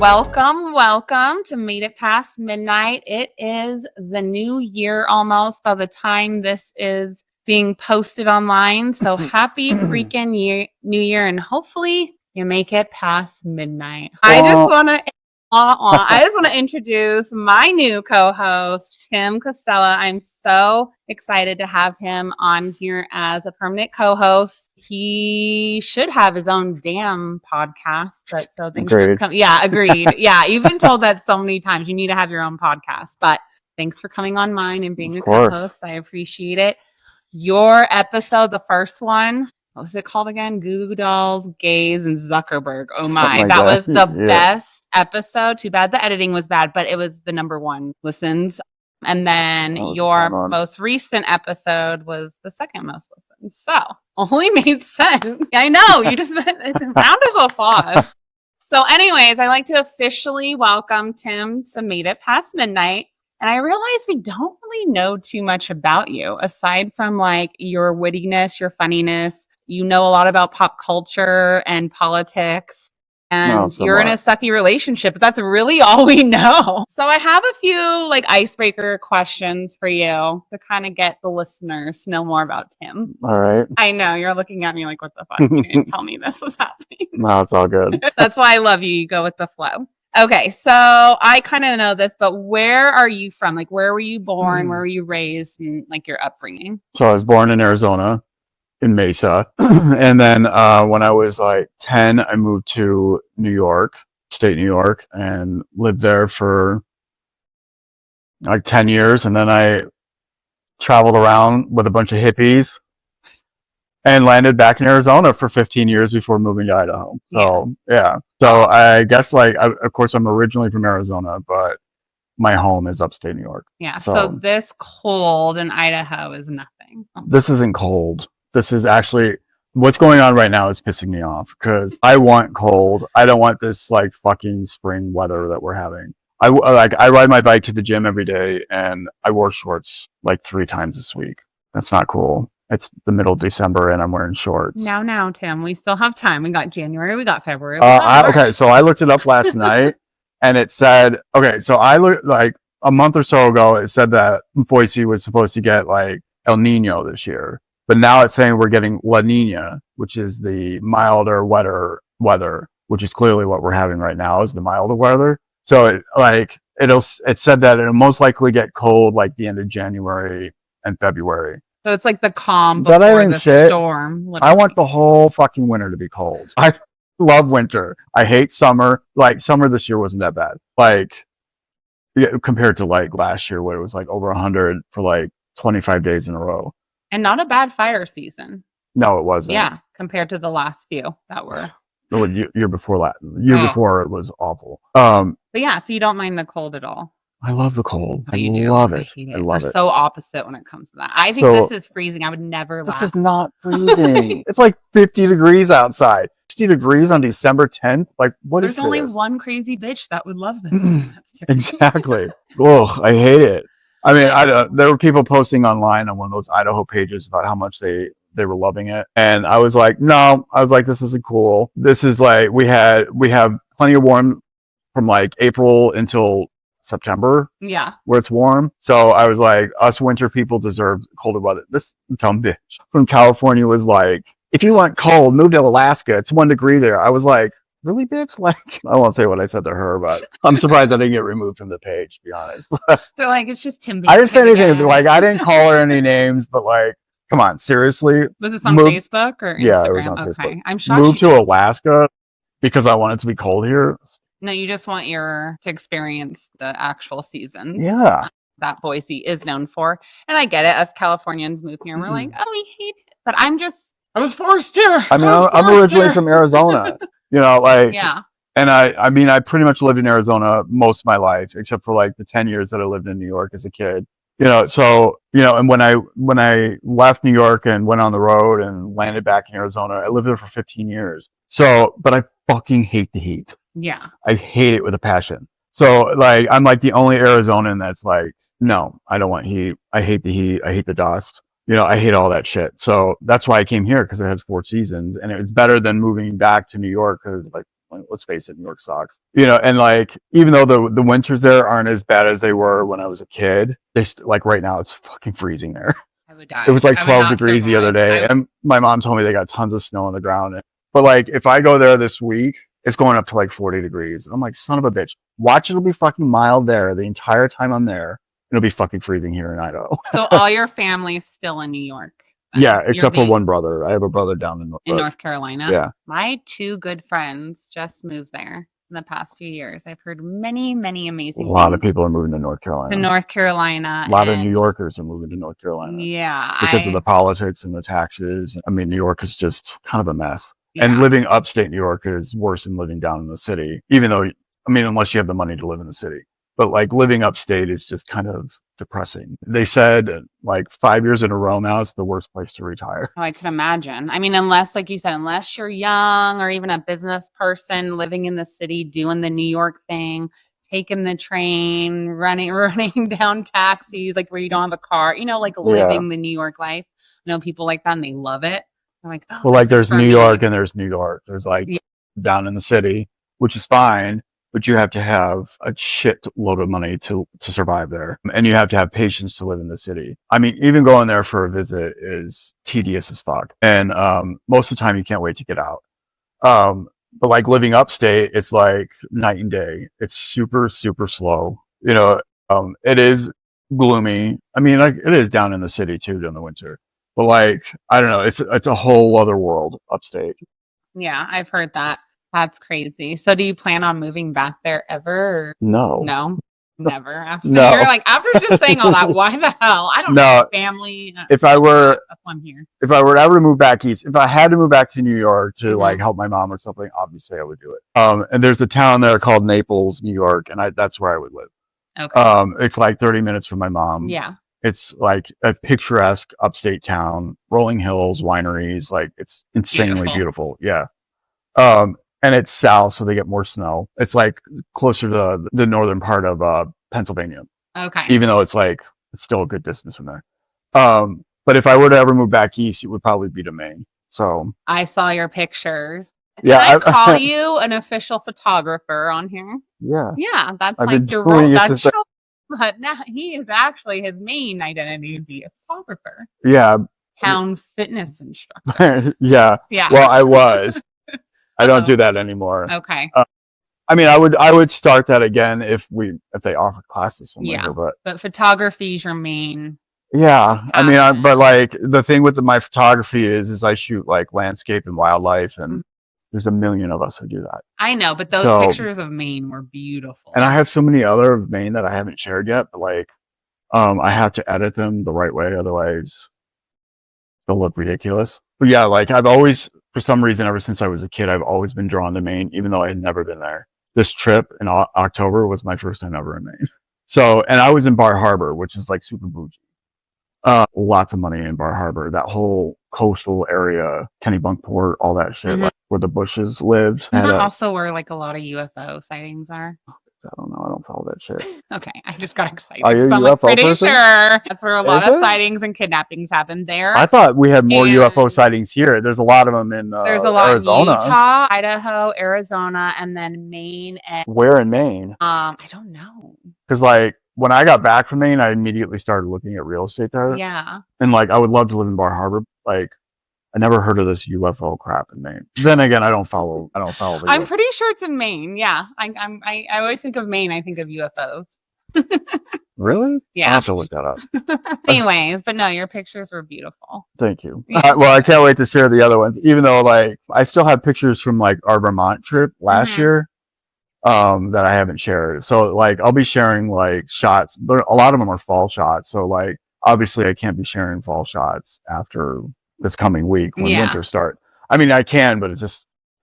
Welcome to Made It Past Midnight. It is the new year almost by the time this is being posted online. So happy freaking new year, and hopefully you make it past midnight. I just want to introduce my new co-host, Tim Costello. I'm so excited to have him on here as a permanent co-host. He should have his own damn podcast, but so thanks for coming. Yeah, agreed. Yeah, you've been told that so many times. You need to have your own podcast, but thanks for coming on mine and being a co-host. I appreciate it. Your episode, the first one, what was it called again? Goo Goo Dolls, Gays, and Zuckerberg. Oh my, like that was the best episode. Too bad the editing was bad, but it was the number one listens. And then your most recent episode was the second most listened. So only made sense. I know, you just said it's a round of applause. So anyways, I'd like to officially welcome Tim to Made It Past Midnight. And I realized we don't really know too much about you, aside from like your wittiness, your funniness. You know a lot about pop culture and politics. And you're in a sucky relationship. That's really all we know. So I have a few like icebreaker questions for you to kind of get the listeners to know more about Tim. All right. I know you're looking at me like, what the fuck? You didn't tell me this was happening. No, it's all good. That's why I love you. You go with the flow. Okay, so I kind of know this, but where are you from? Like, where were you born? Where were you raised? And like your upbringing? So I was born in Arizona, in Mesa. And then when I was like 10, I moved to New York, upstate New York, and lived there for like 10 years. And then I traveled around with a bunch of hippies and landed back in Arizona for 15 years before moving to Idaho. So, yeah. So I guess of course, I'm originally from Arizona, but my home is upstate New York. Yeah. So this cold in Idaho is nothing. This isn't cold. This is actually what's going on right now is pissing me off because I want cold. I don't want this like fucking spring weather that we're having. I ride my bike to the gym every day and I wore shorts like 3 times this week. That's not cool. It's the middle of December and I'm wearing shorts. Now, Tim, we still have time. We got January, we got February. Okay, so I looked it up last night and it said, so I looked like a month or so ago, it said that Boise was supposed to get like El Nino this year. But now it's saying we're getting La Nina, which is the milder, wetter weather, which is clearly what we're having right now is the milder weather. So it said that it'll most likely get cold like the end of January and February. So it's like the calm before the storm. Literally. I want the whole fucking winter to be cold. I love winter. I hate summer. Like summer this year wasn't that bad. Like compared to like last year where it was like over 100 for like 25 days in a row. And not a bad fire season. No, it wasn't. Yeah, compared to the last few that were. The year before before it was awful. But yeah, so you don't mind the cold at all. I love the cold. I love it. I love it. So opposite when it comes to that. I think this is freezing. I would never laugh. This is not freezing. It's like 50 degrees outside. 60 degrees on December 10th. Like, There's only one crazy bitch that would love this. Exactly. Ugh, I hate it. I mean, there were people posting online on one of those Idaho pages about how much they were loving it. And I was like, no. I was like, this isn't cool. This is like, we have plenty of warm from like April until September, where it's warm. So I was like, us winter people deserve colder weather. This dumb bitch from California was like, if you want cold, move to Alaska. It's 1 degree there. I was like, really, bitch? Like, I won't say what I said to her, but I'm surprised I didn't get removed from the page, to be honest. They're like, it's just Tim. I didn't say anything. Like, I didn't call her any names, but like, come on, seriously. Was this on Facebook or Instagram? Yeah, it was on Facebook. I'm shocked. Moved to Alaska because I want it to be cold here. No, you just want to experience the actual seasons. Yeah. That Boise is known for. And I get it. Us Californians move here and we're like, oh, we hate it. But I was forced here. I mean, I'm originally from Arizona, like, yeah. And I mean, I pretty much lived in Arizona most of my life, except for like the 10 years that I lived in New York as a kid. And when I left New York and went on the road and landed back in Arizona, I lived there for 15 years. So, but I fucking hate the heat. Yeah. I hate it with a passion. So like, I'm like the only Arizonan that's like, no, I don't want heat. I hate the heat. I hate the dust. I hate all that shit. So that's why I came here, because it has 4 seasons and it's better than moving back to New York, because like, Like, let's face it, New York sucks. You know, and like even though the winters there aren't as bad as they were when I was a kid, like right now it's fucking freezing there. I would die. It was like I would 12 not degrees the other survive. day, and my mom told me they got tons of snow on the ground. But like if I go there this week, it's going up to like 40 degrees. And I'm like, son of a bitch. Watch, it'll be fucking mild there the entire time I'm there. It'll be fucking freezing here in Idaho. So all your family's still in New York? Yeah, except for one brother. I have a brother down in North Carolina. Yeah. My 2 good friends just moved there in the past few years. I've heard many, many amazing things. A lot of people are moving to North Carolina. A lot of New Yorkers are moving to North Carolina. Yeah. Because of the politics and the taxes. I mean, New York is just kind of a mess. Yeah. And living upstate New York is worse than living down in the city, even though, I mean, unless you have the money to live in the city. But like living upstate is just kind of depressing. They said like 5 years in a row now, it's the worst place to retire. Oh, I can imagine. I mean, unless, like you said, unless you're young or even a business person living in the city, doing the New York thing, taking the train, running down taxis, like where you don't have a car, you know, like living the New York life. I know people like that and they love it. I'm like, oh, well, like there's New York and there's New York. There's like down in the city, which is fine, but you have to have a shit load of money to survive there. And you have to have patience to live in the city. I mean, even going there for a visit is tedious as fuck. And most of the time you can't wait to get out. But like living upstate, it's like night and day. It's super, super slow. You know, it is gloomy. I mean, like it is down in the city too during the winter. But like, I don't know, it's a whole other world upstate. Yeah, I've heard that. That's crazy. So do you plan on moving back there ever? No. No? Never. No. You're like, after just saying all that, why the hell? I don't have family. If I were, that's why I'm here. If I were to ever move back east, if I had to move back to New York to like help my mom or something, obviously I would do it. And there's a town there called Naples, New York, and that's where I would live. Okay. It's like 30 minutes from my mom. Yeah. It's like a picturesque upstate town, rolling hills, wineries. Like it's insanely beautiful. Yeah. And it's south, so they get more snow. It's like closer to the northern part of Pennsylvania. Okay. Even though it's still a good distance from there. But if I were to ever move back east, it would probably be to Maine. So I saw your pictures. Can I call you an official photographer on here? Yeah. Yeah, that's I've like the role. That's but now he is actually, his main identity to be a photographer. Yeah. Town fitness instructor. Yeah. Well, I was. I don't do that anymore. Okay. I mean, I would start that again if they offer classes somewhere. But photography is your main. Yeah. I mean, but like the thing with my photography is I shoot like landscape and wildlife, and there's a million of us who do that. I know, but those pictures of Maine were beautiful. And I have so many other of Maine that I haven't shared yet, but like, I have to edit them the right way, otherwise they'll look ridiculous. But yeah, like I've always, for some reason, ever since I was a kid, I've always been drawn to Maine, even though I had never been there. This trip in October was my first time ever in Maine. So, and I was in Bar Harbor, which is like super bougie. Lots of money in Bar Harbor. That whole coastal area, Kennebunkport, all that shit, like where the Bushes lived. And also where like a lot of UFO sightings are. I don't know. I don't follow that shit. Okay, I just got excited. Are you a UFO I'm pretty person? Sure that's where a lot of sightings and kidnappings happen there. I thought we had more UFO sightings here. There's a lot of them in there's a lot Arizona. In Utah, Idaho, Arizona, and then Maine. And where in Maine? I don't know. Because like when I got back from Maine, I immediately started looking at real estate there. Yeah. And like I would love to live in Bar Harbor. Like I never heard of this UFO crap in Maine. Then again, I don't follow. I'm pretty sure it's in Maine. Yeah, I always think of Maine. I think of UFOs. Really? Yeah. I have to look that up. Anyways, but no, your pictures were beautiful. Thank you. Well, I can't wait to share the other ones. Even though like I still have pictures from like our Vermont trip last year, that I haven't shared. So like I'll be sharing like shots, but a lot of them are fall shots. So like obviously I can't be sharing fall shots after this coming week when winter starts. I mean, I can, but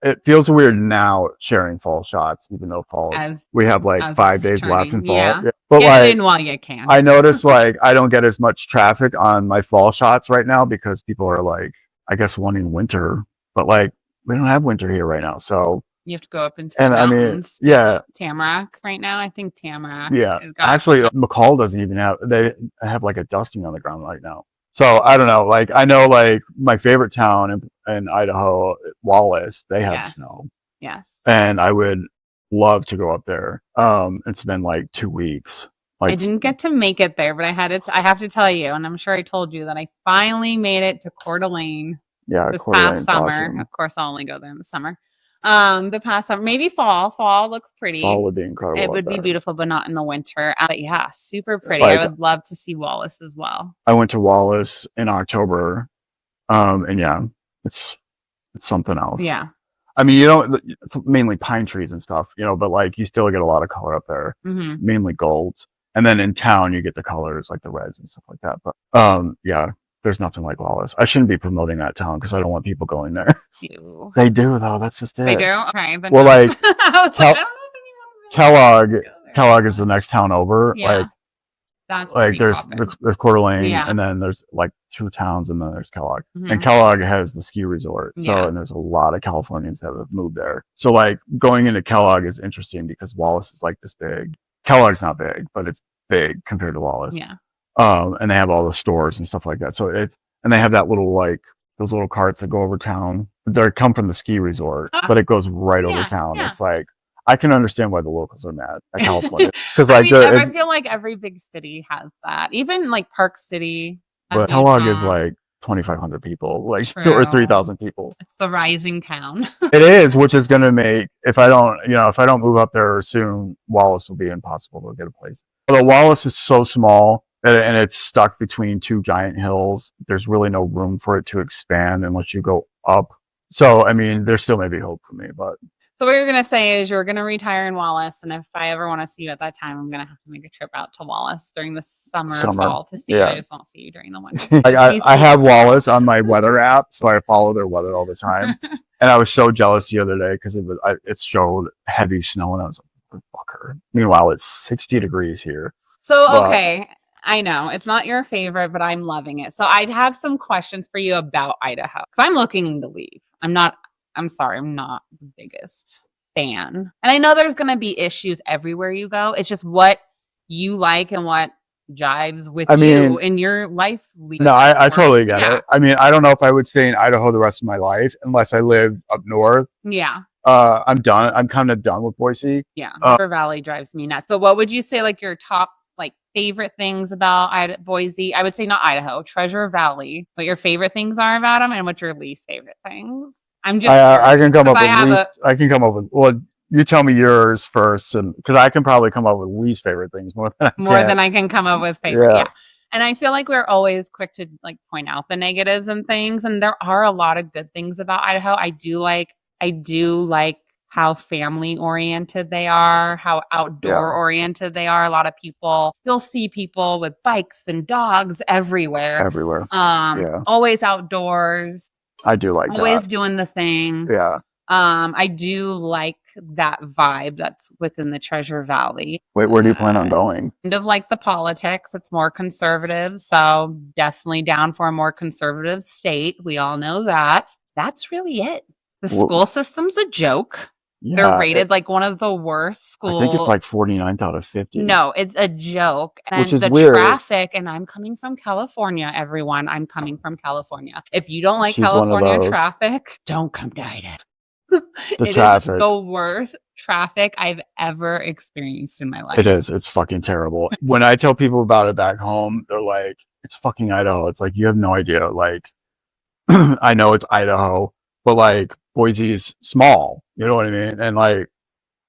it feels weird now sharing fall shots, even though fall we have like 5 days left in fall. Yeah. But get like, it in while you can. I notice like I don't get as much traffic on my fall shots right now because people are like, I guess wanting winter, but like we don't have winter here right now. So you have to go up into the mountains. I mean, yeah. Tamarack right now. I think Tamarack. Yeah. Actually, McCall doesn't even they have like a dusting on the ground right now. So I don't know. Like I know, like my favorite town in Idaho, Wallace, they have snow. Yes. And I would love to go up there and spend like 2 weeks. I Like, didn't get to make it there, but I have to tell you, and I'm sure I told you that I finally made it to Coeur d'Alene yeah, this Coeur past d'Alene's summer. awesome. Of course, I'll only go there in the summer. The past summer, maybe fall. Fall looks pretty. Fall would be incredible. It would be beautiful, but not in the winter. But yeah, super pretty. Like, I would love to see Wallace as well. I went to Wallace in October, and yeah, it's something else. Yeah. I mean, you don't. It's mainly pine trees and stuff, but like you still get a lot of color up there. Mm-hmm. Mainly golds, and then in town you get the colors like the reds and stuff like that. But yeah, there's nothing like Wallace. I shouldn't be promoting that town because I don't want people going there. They do though. That's just it. They do. Okay. But well, no. like I don't know if anyone Kellogg. Kellogg is the next town over. Yeah. That's like there's Coeur d'Alene, yeah. and then there's like 2 towns, and then there's Kellogg. Mm-hmm. And Kellogg has the ski resort, so and there's a lot of Californians that have moved there. So like going into Kellogg is interesting because Wallace is like this big. Kellogg's not big, but it's big compared to Wallace. Yeah. And they have all the stores and stuff like that. So and they have that little like those little carts that go over town. They come from the ski resort, but it goes right over town. Yeah. It's like. I can understand why the locals are mad at California because like I feel like every big city has that, even like Park City. But Kellogg is like 2,500 people, like True. or 3,000 people. It's the rising town. It is, which is going to make if I don't move up there soon, Wallace will be impossible to get a place. Although Wallace is so small and it's stuck between 2 giant hills, there's really no room for it to expand unless you go up. So I mean, there still may be hope for me, but. So what you're going to say is you're going to retire in Wallace, and if I ever want to see you at that time, I'm going to have to make a trip out to Wallace during the summer. Or fall to see you. I just won't see you during the winter. I have Wallace on my weather app, so I follow their weather all the time. And I was so jealous the other day because it showed heavy snow, and I was like, fucker. Meanwhile, it's 60 degrees here. So, okay. I know it's not your favorite, but I'm loving it. So I'd have some questions for you about Idaho because I'm looking to leave. I'm sorry, I'm not the biggest fan. And I know there's going to be issues everywhere you go. It's just what you like and what jives with you in your life. No, I totally get it. I mean, I don't know if I would stay in Idaho the rest of my life unless I lived up north. Yeah. I'm done. I'm kind of done with Boise. Yeah. River Valley drives me nuts. But what would you say like your top like favorite things about Boise? I would say not Idaho, Treasure Valley. What your favorite things are about them and what your least favorite things? I'm just. I can come up with I can come up with. Well, you tell me yours first, and because I can probably come up with least favorite things more than I can come up with favorite. Yeah. And I feel like we're always quick to like point out the negatives and things, and there are a lot of good things about Idaho. I do like how family oriented they are, how outdoor oriented they are. A lot of people, you'll see people with bikes and dogs everywhere. Always outdoors. I do like always doing the thing. Yeah. I do like that vibe that's within the Treasure Valley. Wait, where do you plan on going? Kind of like the politics. It's more conservative. So definitely down for a more conservative state. We all know that. That's really it. The school system's a joke. Yeah, they're rated like one of the worst schools. I think it's like 49th out of 50. No, it's a joke. And which is the weird. Traffic, and I'm coming from California, everyone. I'm coming from California. If you don't like California traffic, don't come to Idaho. The traffic is the worst traffic I've ever experienced in my life. It is. It's fucking terrible. When I tell people about it back home, they're like, it's fucking Idaho. It's like, you have no idea. Like, I know it's Idaho, but like Boise is small, you know what I mean? And like,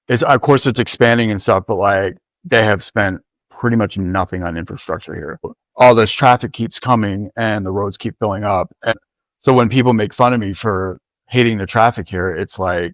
it's, of course it's expanding and stuff, but like they have spent pretty much nothing on infrastructure here. All this traffic keeps coming and the roads keep filling up. And so when people make fun of me for hating the traffic here, it's like,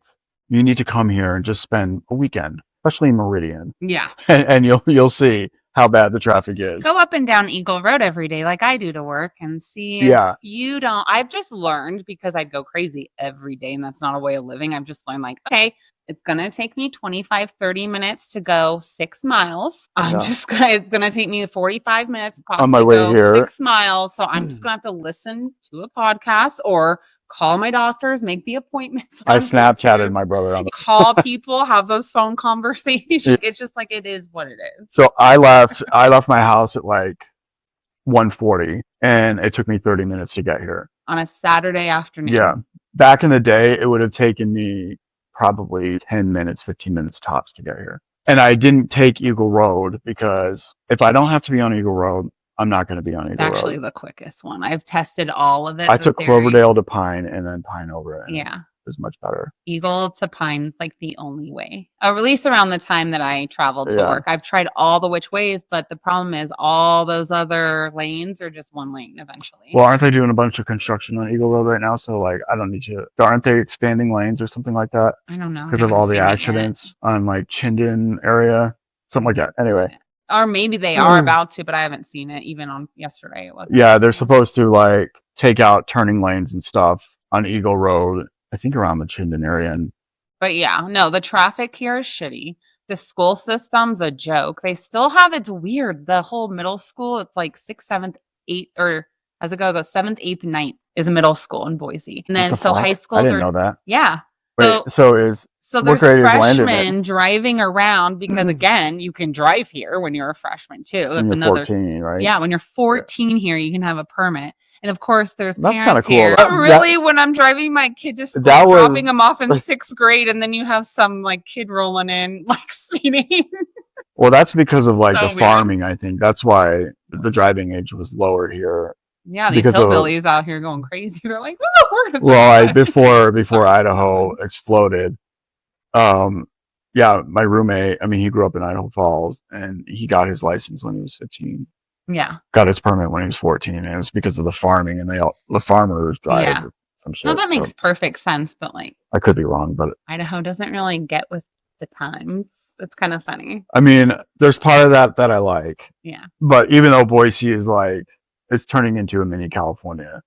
you need to come here and just spend a weekend, especially in Meridian. Yeah. And you'll see how bad the traffic is. Go up and down Eagle Road every day like I do to work and see if you don't. I've just learned, because I'd go crazy every day and that's not a way of living. I've just learned like, okay, it's going to take me 25, 30 minutes to go 6 miles. It's going to take me 45 minutes on my way here. 6 miles. So I'm just going to have to listen to a podcast or call my doctors, make the appointments. I Snapchatted my brother. Call people, have those phone conversations. It's just like, it is what it is. So I left my house at like 1:40 and it took me 30 minutes to get here. On a Saturday afternoon. Yeah. Back in the day, it would have taken me probably 10 minutes, 15 minutes tops to get here. And I didn't take Eagle Road because if I don't have to be on Eagle Road, I'm not going to be on Eagle Road. It's actually the quickest one. I've tested all of it. I took Cloverdale to Pine and then Pine over. Yeah. It was much better. Eagle to Pine's like the only way. At least around the time that I traveled to work. I've tried all the which ways, but the problem is all those other lanes are just one lane eventually. Well, aren't they doing a bunch of construction on Eagle Road right now? So like, I don't need to. Aren't they expanding lanes or something like that? I don't know. Because of all the accidents on like Chinden area, something like that. Anyway. Or maybe they are about to, but I haven't seen it. Even on yesterday, it wasn't. Yeah, they're supposed to like take out turning lanes and stuff on Eagle Road. I think around the Chinden area. But yeah, no, the traffic here is shitty. The school system's a joke. They still have, it's weird. The whole middle school, it's like 6th, 7th, 8th, or as it goes, 7th, 8th, 9th is a middle school in Boise. And then so high schools I didn't know that. Yeah. Wait, so there's freshmen driving around because again, you can drive here when you're a freshman too. That's another 14, right? Yeah, when you're 14 here, you can have a permit. And of course, there's That's parents cool. here. Really, when I'm driving my kid to school, dropping them off in 6th grade, and then you have some like kid rolling in, like speeding. Well, that's because of like the farming. I think that's why the driving age was lower here. Yeah, these hillbillies out here going crazy. They're like, oh, we're gonna before Idaho exploded. Yeah, my roommate. I mean, he grew up in Idaho Falls, and he got his license when he was 15. Yeah. Got his permit when he was 14, and it was because of the farming, and the farmers drive some shit. No, that makes perfect sense, but like I could be wrong, but Idaho doesn't really get with the times. It's kind of funny. I mean, there's part of that I like. Yeah. But even though Boise is like it's turning into a mini California.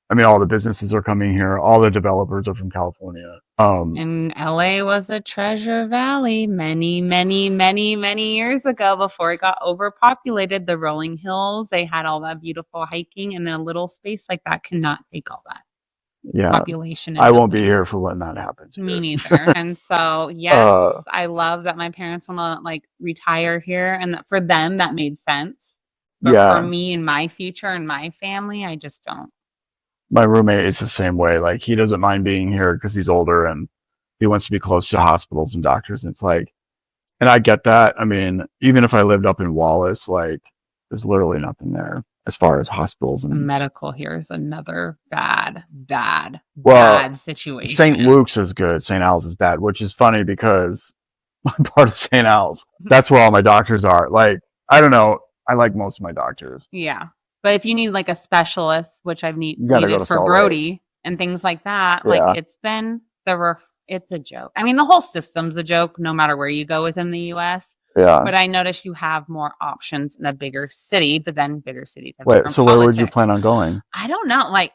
I mean, all the businesses are coming here. All the developers are from California. And LA was a treasure valley many, many, many, many years ago before it got overpopulated. The rolling hills, they had all that beautiful hiking, and a little space like that cannot take all that population. I won't be here for when that happens. Me neither. And so, yes, I love that my parents want to like retire here, and that for them that made sense. But for me and my future and my family, I just don't. My roommate is the same way. Like, he doesn't mind being here because he's older and he wants to be close to hospitals and doctors. And it's like, and I get that. I mean, even if I lived up in Wallace, like, there's literally nothing there as far as hospitals. And medical here is another bad situation. St. Luke's is good. St. Al's is bad, which is funny because I'm part of St. Al's. That's where all my doctors are. Like, I don't know. I like most of my doctors. Yeah. But if you need like a specialist, which I've needed for Brody and things like that, like it's been it's a joke. I mean, the whole system's a joke no matter where you go within the US. Yeah. But I noticed you have more options in a bigger city, but then bigger cities have Wait, so where would you plan on going? I don't know. Like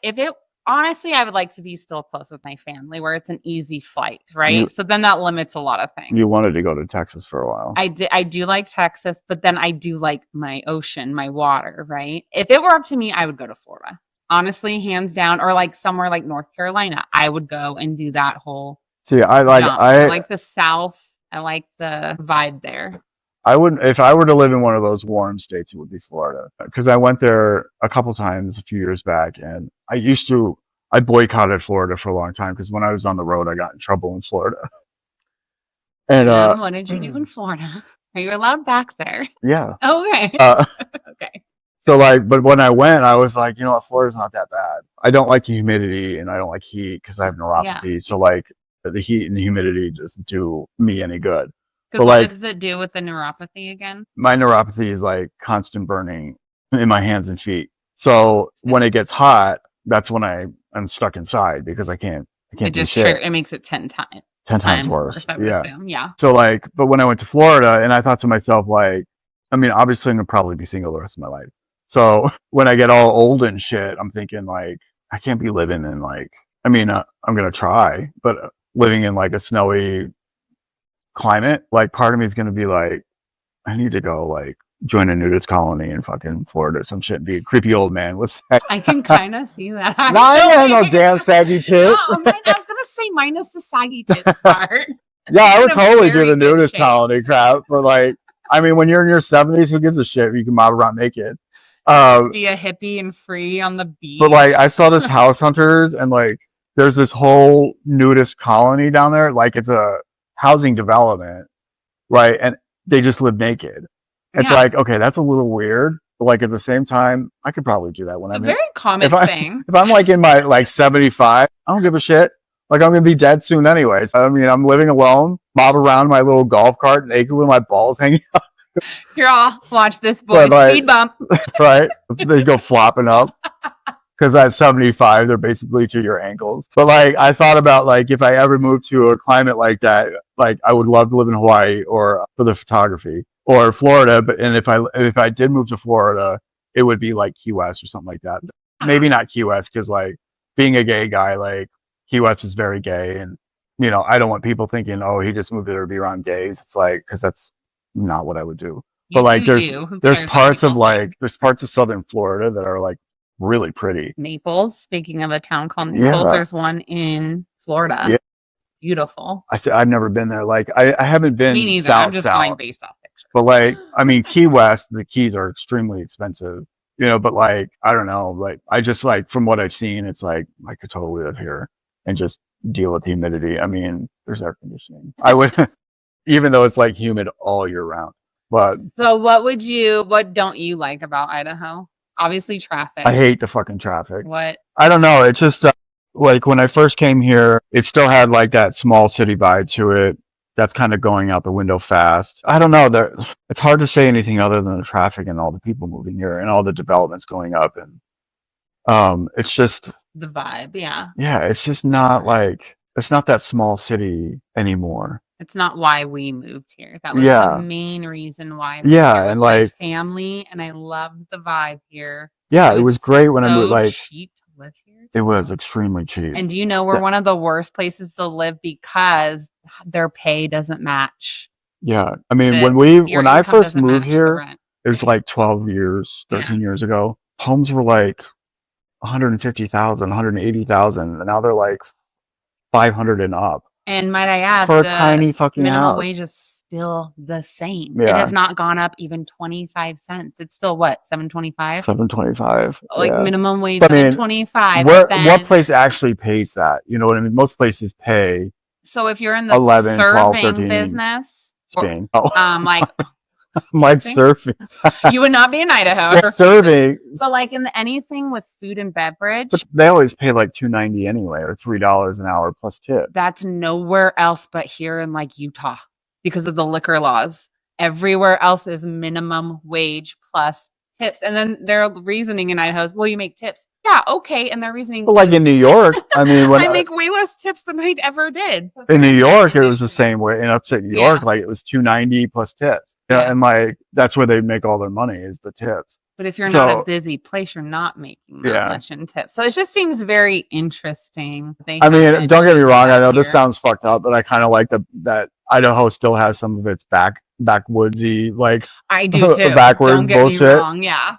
honestly, I would like to be still close with my family where it's an easy flight, right? So then that limits a lot of things. You wanted to go to Texas for a while. I do like Texas, but then I do like my ocean, my water, right? If it were up to me, I would go to Florida. Honestly, hands down, or like somewhere like North Carolina. I would go and do that whole I like the South. I like the vibe there. If I were to live in one of those warm states, it would be Florida. Because I went there a couple times a few years back, and I boycotted Florida for a long time because when I was on the road, I got in trouble in Florida. And what did you do in Florida? Are you allowed back there? Yeah. Okay. Okay. So but when I went, I was like, you know what, Florida's not that bad. I don't like humidity and I don't like heat because I have neuropathy. Yeah. So like the heat and the humidity doesn't do me any good. Because what does it do with the neuropathy again? My neuropathy is like constant burning in my hands and feet. So when it gets hot, that's when I'm stuck inside because I can't do shit. It makes it 10 times. 10 times worse. I would assume. Yeah. So but when I went to Florida and I thought to myself, like, I mean, obviously I'm gonna probably be single the rest of my life. So when I get all old and shit, I'm thinking like, I can't be living in like, I mean, I'm gonna try, but living in like a snowy climate, like part of me is going to be like, I need to go like join a nudist colony in fucking Florida, some shit, and be a creepy old man with sex. I can kind of see that. No, I have no damn saggy tits. I was going to say minus the saggy tits part. Yeah, I would totally do the nudist colony crap, but like, I mean, when you're in your 70s, who gives a shit if you can mob around naked? Be a hippie and free on the beach. But like, I saw this House Hunters, and like, there's this whole nudist colony down there. Like it's a housing development, right? And they just live naked. It's Yeah. like, okay, that's a little weird. But like at the same time, I could probably do that when It's I'm a very common thing. if I'm like in my like 75, I don't give a shit. Like I'm gonna be dead soon anyways. I mean, I'm living alone, mob around my little golf cart naked with my balls hanging out. Here, I'll watch this boy like, speed bump. Right? They go flopping up. Because at 75, they're basically to your ankles. But like, I thought about like if I ever moved to a climate like that, like I would love to live in Hawaii or for the photography or Florida. But and if I did move to Florida, it would be like Key West or something like that. Maybe not Key West because like being a gay guy, like Key West is very gay, and you know I don't want people thinking, oh, he just moved there to be around gays. It's like because that's not what I would do. But like there's parts of like there's parts of Southern Florida that are like really pretty. Naples. Speaking of a town called Naples, there's one in Florida. Yeah. Beautiful. I've never been there. Like I haven't been. Me neither. South, I'm just south. going based off pictures. But like, I mean, Key West, the keys are extremely expensive. You know, but like, I don't know. Like, I just like from what I've seen, it's like I could totally live here and just deal with the humidity. I mean, there's air conditioning. I would, even though it's like humid all year round. But so, what don't you like about Idaho? Obviously, traffic. I hate the fucking traffic. What? I don't know. It's just like when I first came here, it still had like that small city vibe to it. That's kind of going out the window fast. I don't know. It's hard to say anything other than the traffic and all the people moving here and all the developments going up. And it's just the vibe. Yeah. Yeah. It's just not like, it's not that small city anymore. It's not why we moved here. That was the main reason why. And like family, and I loved the vibe here. Yeah, it was great when I moved. Like cheap to live here. It was extremely cheap. And do you know we're one of the worst places to live because their pay doesn't match. Yeah, I mean when I first moved here, it was like 13 years ago. Homes were like 150,000, 180,000, and now they're like 500 and up. And might I add, for a tiny fucking minimum house. wage is still the same. Yeah. It has not gone up even 25 cents. It's still what, $7.25? $7.25. Like minimum wage, I mean, $7.25. What place actually pays that? You know what I mean? Most places pay. So if you're in the 11, serving 12, 13 business, Spain. like I'm like surfing. You would not be in Idaho. Well, serving. But like in anything with food and beverage. But they always pay like $2.90 anyway, or $3 an hour plus tip. That's nowhere else but here in like Utah because of the liquor laws. Everywhere else is minimum wage plus tips. And then their reasoning in Idaho is, well, you make tips. Yeah, okay. And their reasoning. But like in New York, I mean, I make way less tips than I ever did. So in New York, it was the same way. In upstate New York, like it was $2.90 plus tips. Yeah, and like that's where they make all their money is the tips. But if you're not a busy place, you're not making that much in tips. So it just seems very interesting. I mean, don't get me wrong. I know this sounds fucked up, but I kind of like that Idaho still has some of its backwoodsy, like I do too. Backwards don't get bullshit. Me wrong, yeah.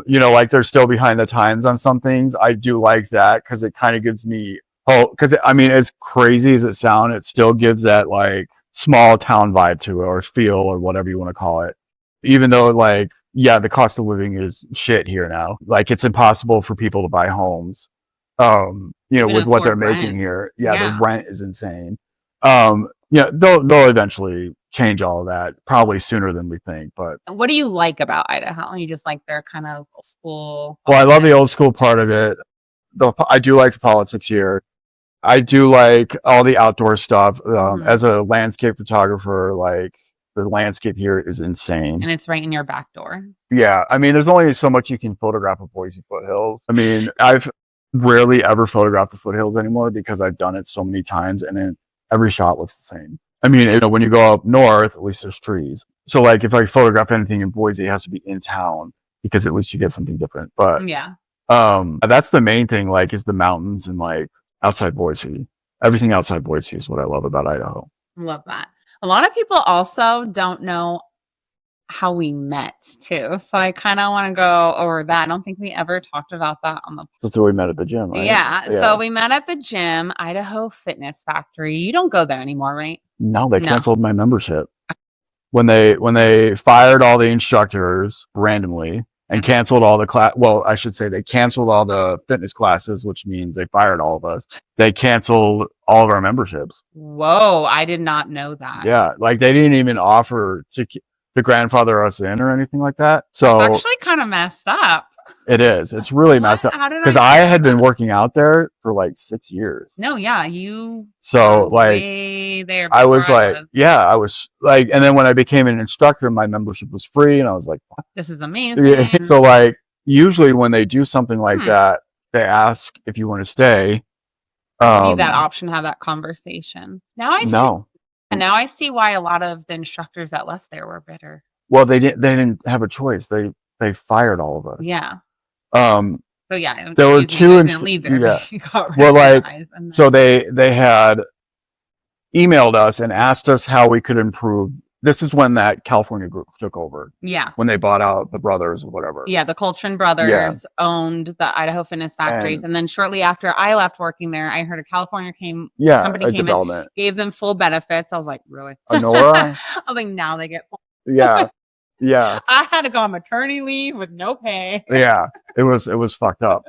You know, like they're still behind the times on some things. I do like that because it kind of gives me hope. Because I mean, as crazy as it sounds, it still gives that like small town vibe to it or feel or whatever you want to call it. Even though like, yeah, the cost of living is shit here now. Like it's impossible for people to buy homes. You know, with what they're making here. Yeah, the rent is insane. Yeah, they'll eventually change all of that probably sooner than we think. But what do you like about Idaho? You just like their kind of old school. Well, I love the old school part of it. I do like the politics here. I do like all the outdoor stuff. As a landscape photographer, like the landscape here is insane. And it's right in your back door. Yeah. I mean, there's only so much you can photograph of Boise foothills. I mean, I've rarely ever photographed the foothills anymore because I've done it so many times and then every shot looks the same. I mean, you know, when you go up north, at least there's trees. So like if I photograph anything in Boise, it has to be in town because at least you get something different. But yeah. That's the main thing, like, is the mountains and like outside Boise. Everything outside Boise is what I love about Idaho. Love that. A lot of people also don't know how we met too. So I kind of want to go over that. I don't think we ever talked about that on the So we met at the gym, right? Yeah. So we met at the gym, Idaho Fitness Factory. You don't go there anymore, right? No, they canceled my membership. When they fired all the instructors randomly and canceled all the class. Well, I should say they canceled all the fitness classes, which means they fired all of us. They canceled all of our memberships. Whoa, I did not know that. Yeah, like they didn't even offer to grandfather us in or anything like that. So it's actually kind of messed up. It is. It's really messed up because I had been working out there for like 6 years. No, yeah, you. So like, there I was like, I was like, and then when I became an instructor, my membership was free, and I was like, this is amazing. Yeah. So like, usually when they do something like that, they ask if you want to stay. Need that option, have that conversation. Now I see. No. And now I see why a lot of the instructors that left there were bitter. Well, they didn't have a choice. They fired all of us. Yeah. So yeah, there were two. Well, like, so they had emailed us and asked us how we could improve. This is when that California group took over. Yeah. When they bought out the brothers or whatever. Yeah, the Coltrane brothers owned the Idaho Fitness Factories, and then shortly after I left working there, I heard a California company came in, gave them full benefits. I was like, really? Honora? I was like, now they get full. Yeah. Yeah. I had to go on maternity leave with no pay. Yeah. It was fucked up.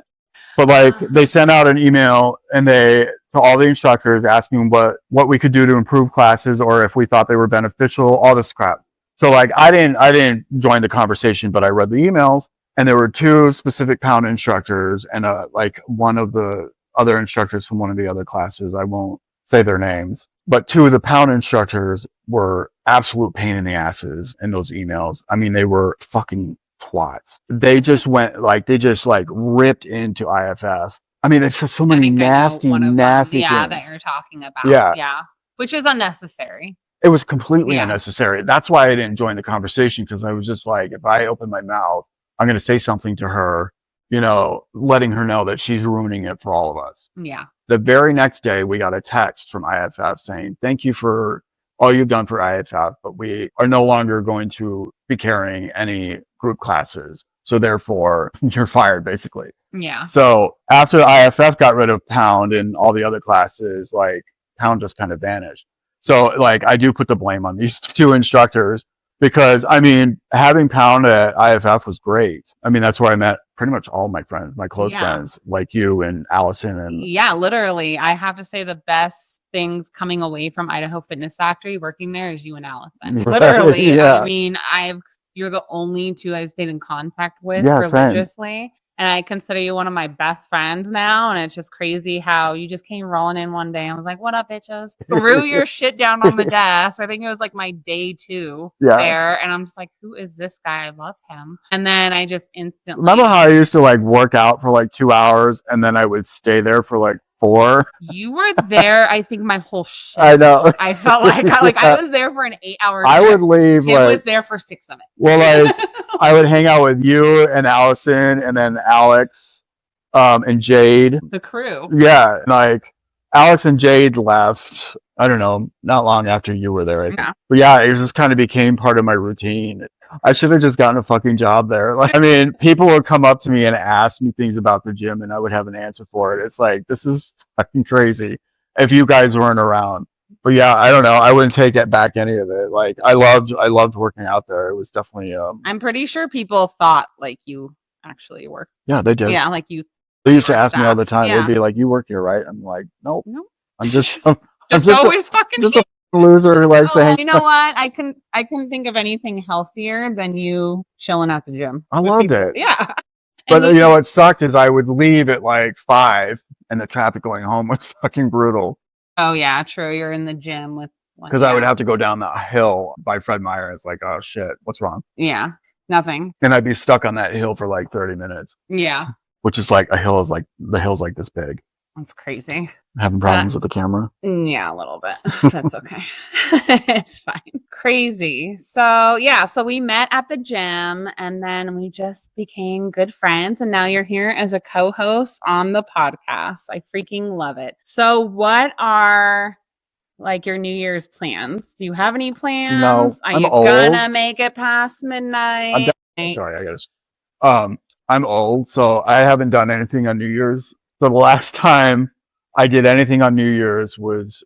But like, they sent out an email to all the instructors asking what we could do to improve classes, or if we thought they were beneficial, all this crap. So like, I didn't join the conversation, but I read the emails, and there were two specific pound instructors and like one of the other instructors from one of the other classes. I won't say their names, but two of the pound instructors were absolute pain in the asses in those emails. I mean, they were fucking twats. They just ripped into IFF. I mean, there's just so many nasty things. That you're talking about. Yeah. Which is unnecessary. It was completely unnecessary. That's why I didn't join the conversation, because I was just like, if I open my mouth, I'm going to say something to her, letting her know that she's ruining it for all of us. Yeah. The very next day, we got a text from IFF saying, thank you for all you've done for IFF, but we are no longer going to be carrying any group classes. So therefore, you're fired, basically. Yeah. So after IFF got rid of Pound and all the other classes, like, Pound just kind of vanished. So like, I do put the blame on these two instructors, because I mean, having Pound at IFF was great. I mean, that's where I met pretty much all my friends, my close friends, like you and Allison. And literally, I have to say the best things coming away from Idaho Fitness Factory working there is you and Allison. Literally. I mean, you're the only two I've stayed in contact with religiously. Same. And I consider you one of my best friends now. And it's just crazy how you just came rolling in one day. I was like, what up, bitches? Threw your shit down on the desk. I think it was like my day 2 there. And I'm just like, who is this guy? I love him. And then I just instantly. Remember how I used to like work out for like 2 hours and then I would stay there for like 4? You were there, I think, my whole shift. I know. I felt like I was there for an 8-hour shift. I would leave. Tim was there for 6 of it. Well, like, I would hang out with you and Allison and then Alex and Jade. The crew. Yeah. Like, Alex and Jade left, I don't know, not long after you were there. I think. Yeah. But yeah, it just kind of became part of my routine. I should have just gotten a fucking job there. Like, I mean, people would come up to me and ask me things about the gym, and I would have an answer for it. It's like, this is fucking crazy if you guys weren't around. But yeah, I don't know. I wouldn't take it back any of it. Like, I loved working out there. It was definitely. I'm pretty sure people thought like you actually worked. Yeah, they did. Yeah, like you. They used to ask me all the time. They'd be like, "You work here, right?" I'm like, "Nope. I'm just always fucking just a loser who likes to hang." You know what? I couldn't think of anything healthier than you chilling at the gym. I loved it. Yeah. But you know what sucked is I would leave at like 5, and the traffic going home was fucking brutal. Oh yeah, true. You're in the gym with. Because I would have to go down that hill by Fred Meyer. It's like, oh shit, what's wrong? Yeah, nothing. And I'd be stuck on that hill for like 30 minutes. Yeah. Which is like the hill's like this big. That's crazy. Having problems with the camera? Yeah, a little bit. That's okay. It's fine. Crazy. So we met at the gym and then we just became good friends. And now you're here as a co-host on the podcast. I freaking love it. So what are like your New Year's plans? Do you have any plans? No. Are you gonna make it past midnight? Sorry, I guess. I'm old, so I haven't done anything on New Year's. So the last time I did anything on New Year's was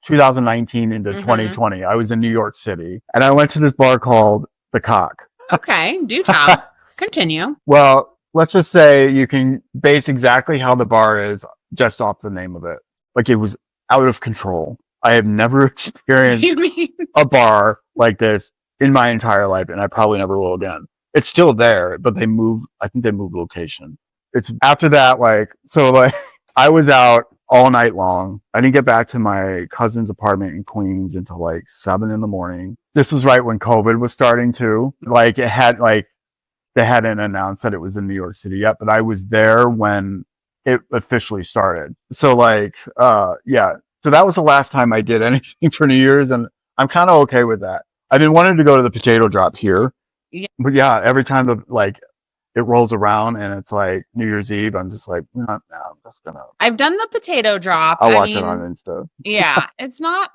2019 into 2020. I was in New York City, and I went to this bar called The Cock. Okay, do tell. Continue. Well, let's just say you can base exactly how the bar is just off the name of it. Like it was out of control. I have never experienced You mean? a bar like this in my entire life, and I probably never will again. It's still there, but I think they moved location. It's after that, I was out all night long. I didn't get back to my cousin's apartment in Queens until like 7 a.m. This was right when COVID was starting to. They hadn't announced that it was in New York City yet, but I was there when it officially started. So yeah. So that was the last time I did anything for New Year's, and I'm kind of okay with that. I've been wanting to go to the potato drop here, but yeah, every time it rolls around and it's like New Year's Eve, I'm just like, no, I'm just gonna. I've done the potato drop. I'll watch it on Insta. Yeah, it's not.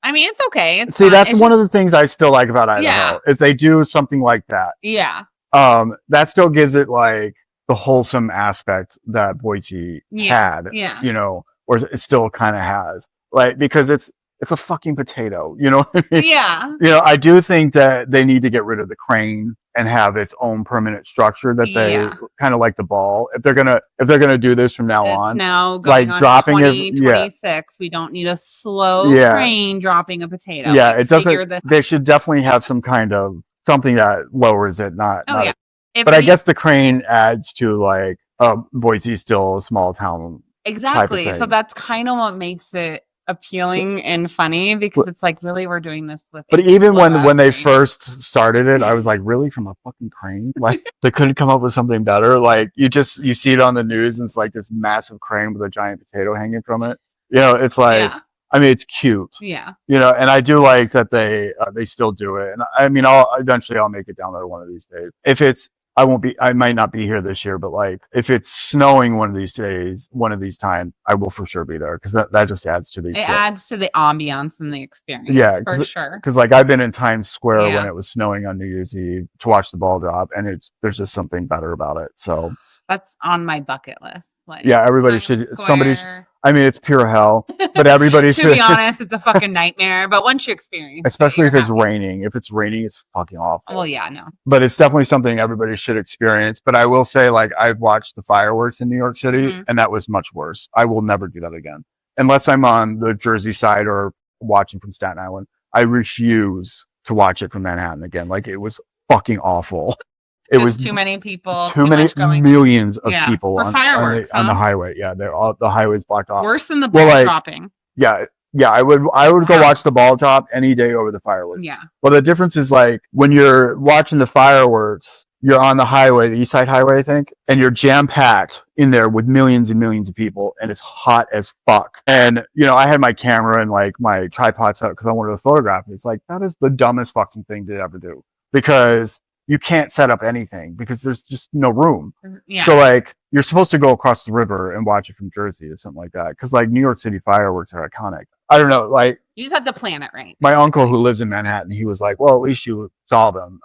I mean, it's okay. It's See, fun. that's It's one just, of the things I still like about Idaho is they do something like that. Yeah. That still gives it like the wholesome aspect that Boise had. Yeah. You know, or it still kind of has, like because it's a fucking potato. You know what I mean? Yeah. You know, I do think that they need to get rid of the crane and have its own permanent structure that they kind of like the ball. If they're gonna do this from now on, now going like on dropping 2026, we don't need a slow crane dropping a potato. Yeah, it doesn't. They should definitely have some kind of something that lowers it. But I guess the crane adds to like Boise's still a small town. Exactly. So that's kind of what makes it appealing and funny because it's like, really, we're doing this with. But even when they first started it, I was like, really, from a fucking crane? Like they couldn't come up with something better. Like you see it on the news, and it's like this massive crane with a giant potato hanging from it. You know, it's like, I mean, it's cute. Yeah. You know, and I do like that they still do it. And I mean, eventually I'll make it down there one of these days. I might not be here this year, but like if it's snowing one of these days, one of these times, I will for sure be there because that just adds to the ambiance and the experience. Yeah, for sure. Because like I've been in Times Square when it was snowing on New Year's Eve to watch the ball drop, and there's just something better about it. So that's on my bucket list. Like, everybody should. I mean, it's pure hell, but everybody should. To be honest, it's a fucking nightmare. But once you experience, especially if it's raining. If it's raining, it's fucking awful. Well, yeah, no. But it's definitely something everybody should experience. But I will say, like, I've watched the fireworks in New York City, and that was much worse. I will never do that again, unless I'm on the Jersey side or watching from Staten Island. I refuse to watch it from Manhattan again. Like, it was fucking awful. It was too many people. Too many millions of people on the highway. Yeah, the highway's blocked off. Worse than the ball dropping. Yeah. I would go watch the ball drop any day over the fireworks. Yeah. Well, the difference is like when you're watching the fireworks, you're on the highway, the East Side Highway, I think, and you're jam packed in there with millions and millions of people, and it's hot as fuck. And you know, I had my camera and like my tripod set because I wanted to photograph it. It's like that is the dumbest fucking thing to ever do because you can't set up anything because there's just no room. Yeah. So like you're supposed to go across the river and watch it from Jersey or something like that. Cause like New York City fireworks are iconic. I don't know. Like you just have to plan it right. My uncle who lives in Manhattan, he was like, well, at least you saw them.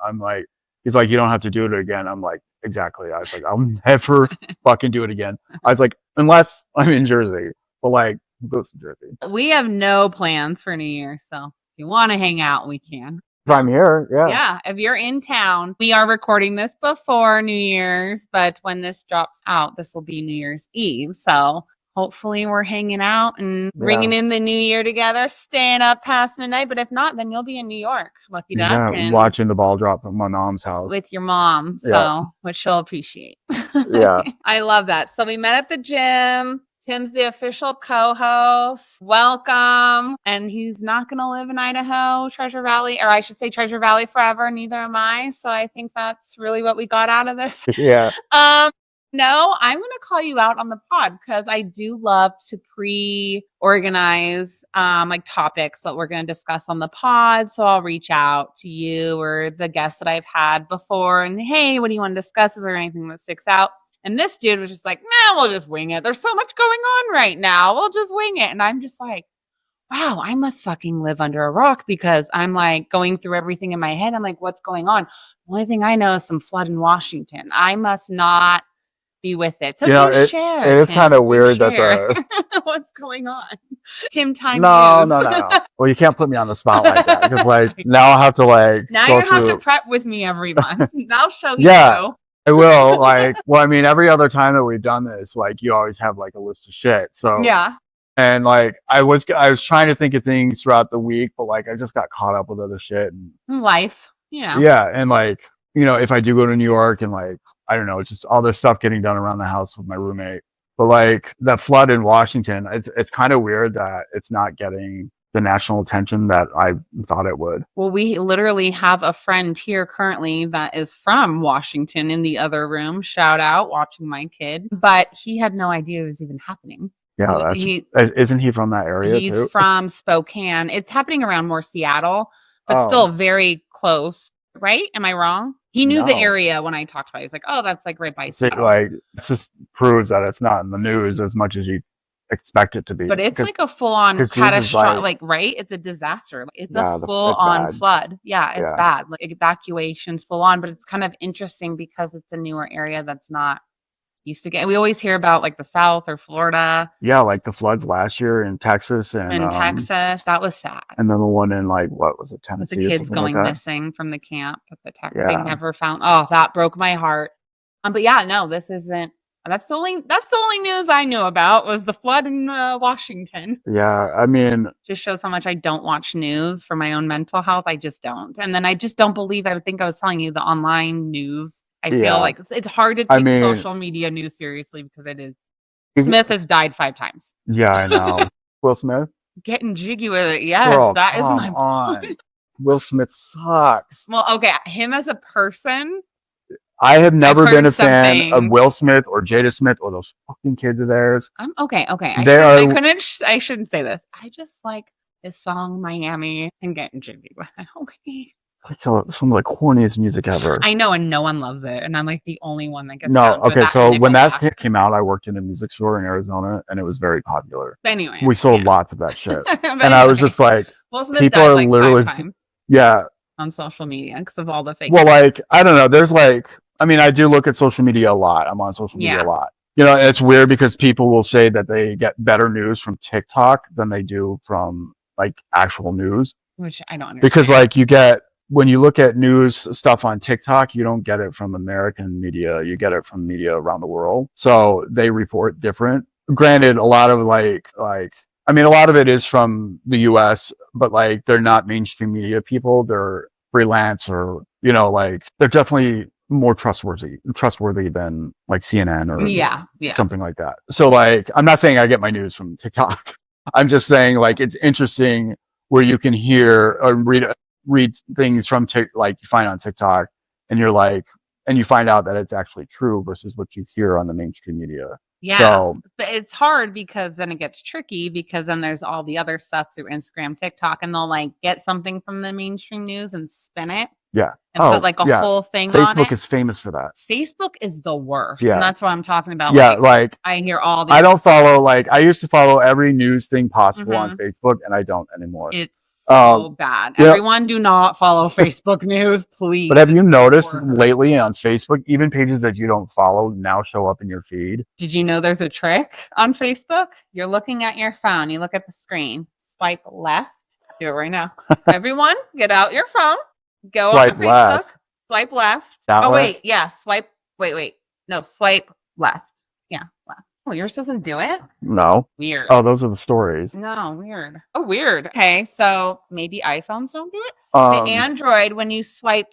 He's like, you don't have to do it again. I'm like, exactly. I was like, I'll never fucking do it again. I was like, unless I'm in Jersey, but like go to Jersey. We have no plans for New Year. So if you want to hang out, we can. If I'm here, yeah. If you're in town, we are recording this before New Year's, but when this drops out, this will be New Year's Eve. So hopefully we're hanging out and bringing in the new year together, staying up past midnight. But if not, then you'll be in New York, lucky duck, and watching the ball drop at my mom's house with your mom. So which she'll appreciate. Yeah, I love that. So we met at the gym. Tim's the official co-host. Welcome. And he's not going to live in Idaho, Treasure Valley, or I should say Treasure Valley forever. Neither am I. So I think that's really what we got out of this. Yeah. No, I'm going to call you out on the pod because I do love to pre-organize like topics that we're going to discuss on the pod. So I'll reach out to you or the guests that I've had before and, hey, what do you want to discuss? Is there anything that sticks out? And this dude was just like, nah, we'll just wing it. There's so much going on right now. We'll just wing it. And I'm just like, wow, I must fucking live under a rock because I'm like going through everything in my head. I'm like, what's going on? The only thing I know is some flood in Washington. I must not be with it. So share. It is kind of weird that what's going on? Tim, time. No. Well, you can't put me on the spot like that because like now I'll have to like. Now you have to prep with me every month. I'll show you. Yeah. I will. Like, well, I mean, every other time that we've done this, like, you always have like a list of shit. So Yeah. and like I was trying to think of things throughout the week, but like I just got caught up with other shit. And Life. Yeah. yeah, and like if I do go to New York and like I don't know, it's just all this stuff getting done around the house with my roommate. But like that flood in Washington, it's kind of weird that it's not getting the national attention that I thought it would. Well, we literally have a friend here currently that is from Washington in the other room. Shout out, watching my kid. But he had no idea it was even happening. Yeah, isn't he from that area He's too? from Spokane. It's happening around more Seattle, but still very close, right? Am I wrong? He knew the area when I talked about it. He was like, oh, that's like right by Seattle. Like, it just proves that it's not in the news as much as you expect it to be. But it's like a full-on catastrophic, like, right? It's a disaster. It's a full-on flood. Yeah, it's bad. Like evacuations full on, but it's kind of interesting because it's a newer area that's not used to get. We always hear about like the South or Florida. Yeah, like the floods last year in Texas and in Texas, that was sad. And then the one in like what was it, Tennessee? The kids going missing from the camp at the they never found. Oh, that broke my heart. But yeah, no, this isn't. That's the only news I knew about was the flood in Washington. Yeah, I mean, just shows how much I don't watch news for my own mental health. I just don't, and then I just don't believe. I think I was telling you the online news. I feel like it's hard to take social media news seriously because it is. Smith has died 5 times. Yeah, I know. Will Smith getting jiggy with it. Yes, girl, that is my point. Will Smith sucks. Well, okay, him as a person. I have never been a fan of Will Smith or Jada Smith or those fucking kids of theirs. Okay. I shouldn't say this. I just like this song Miami and getting jiggy with it. Okay. Some of the corniest music ever. I know, and no one loves it, and I'm like the only one that gets. No, okay. So when that hit came out, I worked in a music store in Arizona, and it was very popular. But anyway, we sold lots of that shit, and I was just like, people are like literally, 5 times on social media because of all the fake. Well, like I don't know. There's like, I mean, I do look at social media a lot. I'm on social media a lot. And it's weird because people will say that they get better news from TikTok than they do from like actual news, which I don't understand. Because like when you look at news stuff on TikTok, you don't get it from American media. You get it from media around the world. So they report different. Granted, a lot of a lot of it is from the US, but like they're not mainstream media people. They're freelance or, they're definitely more trustworthy than like CNN or something like that. So like, I'm not saying I get my news from TikTok. I'm just saying like, it's interesting where you can hear or read things from like you find on TikTok and you're like, and you find out that it's actually true versus what you hear on the mainstream media. Yeah. So, but it's hard because then it gets tricky because then there's all the other stuff through Instagram, TikTok, and they'll like get something from the mainstream news and spin it. Yeah. And put like a whole thing on it. Facebook is famous for that. Facebook is the worst. Yeah. And that's what I'm talking about. Yeah. Like I hear all these. I don't follow, I used to follow every news thing possible on Facebook and I don't anymore. It's so bad. Everyone do not follow Facebook news, please. But have you noticed lately on Facebook, even pages that you don't follow now show up in your feed? Did you know there's a trick on Facebook? You're looking at your phone. You look at the screen. Swipe left. Do it right now. Everyone, get out your phone. Go on Facebook. Left. Swipe left. Wait. Yeah. Swipe. Wait. No, swipe left. Yeah. Left. Oh, yours doesn't do it? No. Weird. Oh, those are the stories. No, weird. Oh, weird. Okay, so maybe iPhones don't do it? The Android, when you swipe...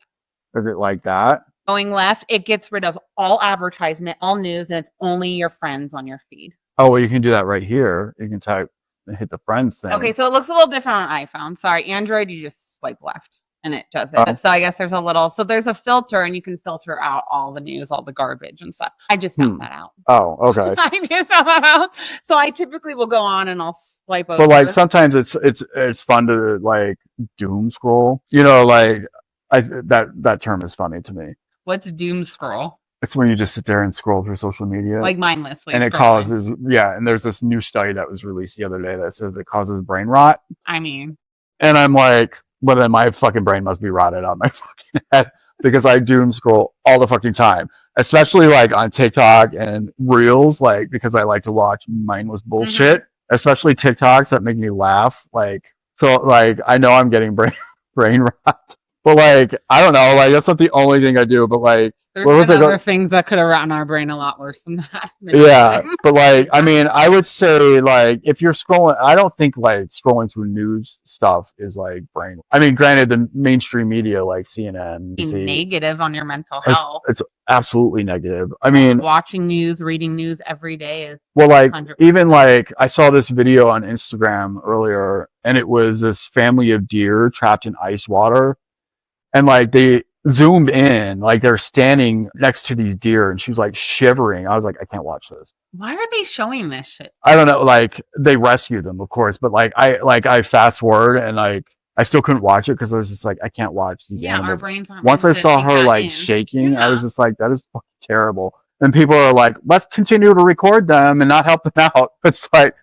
Is it like that? Going left, it gets rid of all advertisement, all news, and it's only your friends on your feed. Oh, well, you can do that right here. You can type and hit the friends thing. Okay, so it looks a little different on iPhone. Sorry, Android, you just swipe left. And it does it. So I guess there's a filter and you can filter out all the news, all the garbage and stuff. I just found that out. Oh, okay. I just found that out. So I typically will go on and I'll swipe over. But like sometimes it's fun to like doom scroll. That term is funny to me. What's doom scroll? It's when you just sit there and scroll through social media. Like mindlessly. And it causes, and there's this new study that was released the other day that says it causes brain rot. And I'm like, well, then my fucking brain must be rotted out my fucking head because I doom scroll all the fucking time, especially like on TikTok and Reels, like because I like to watch mindless bullshit, especially TikToks that make me laugh. I know I'm getting brain rot. But like, I don't know, like that's not the only thing I do. But like, There's what was been it? other things that could have rotten our brain a lot worse than that. Yeah, but like, I mean, I would say like if you're scrolling, I don't think like scrolling through news stuff is like brain. I mean, granted, the mainstream media like CNN, Be NBC, negative on your mental health. it's absolutely negative. I mean, Watching news, reading news every day is well, like 100%. even like I saw this video on Instagram earlier, and it was this family of deer trapped in ice water, and like they zoomed in, like they're standing next to these deer, and she was like shivering. I was like, I can't watch this. Why are they showing this shit? I don't know. Like they rescued them, of course, but I fast forward and like I still couldn't watch it because I was just like, I can't watch these Yeah, our animals. brains aren't. Once I meant to saw take her that like in. shaking, I Yeah. was just like, that is fucking terrible. And people are like, let's continue to record them and not help them out. It's like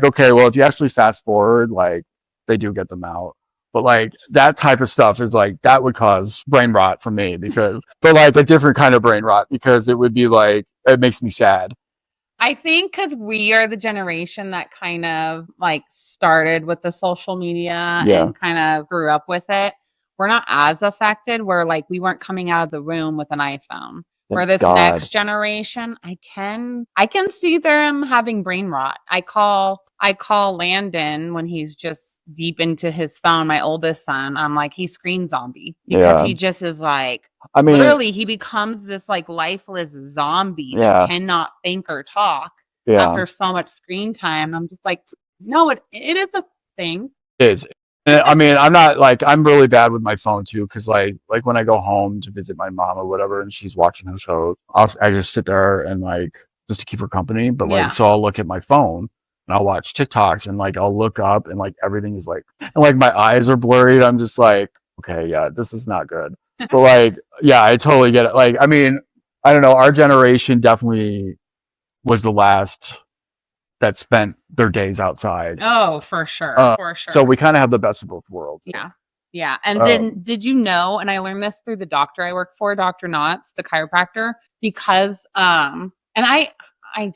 okay, well, if you actually fast forward, like they do get them out. But like that type of stuff is like that would cause brain rot for me because, but like a different kind of brain rot because it would be like it makes me sad. I think because we are the generation that kind of like started with the social media Yeah. and kind of grew up with it. We're not as affected. Where like we weren't coming out of the room with an iPhone. Where Thank this God. next generation, I can see them having brain rot. I call Landon when he's just deep into his phone, my oldest son. I'm like, he's screen zombie because Yeah. he just is like, I mean, literally, he becomes this like lifeless zombie Yeah. that cannot think or talk yeah, after so much screen time. I'm just like, no, it is a thing. it is. And, I mean, I'm not like I'm really bad with my phone too because like when I go home to visit my mom or whatever and she's watching her show, I just sit there and like just to keep her company. But like Yeah. so I'll look at my phone and I'll watch TikToks and like I'll look up and like everything is like and like my eyes are blurred. I'm just like, okay, yeah, this is not good. But like, yeah, I totally get it. Like, I mean, I don't know, our generation definitely was the last that spent their days outside. Oh, for sure. For sure. So we kind of have the best of both worlds. Yeah. Yeah. And then did you know, and I learned this through the doctor I work for, Dr. Knotts, the chiropractor, because and I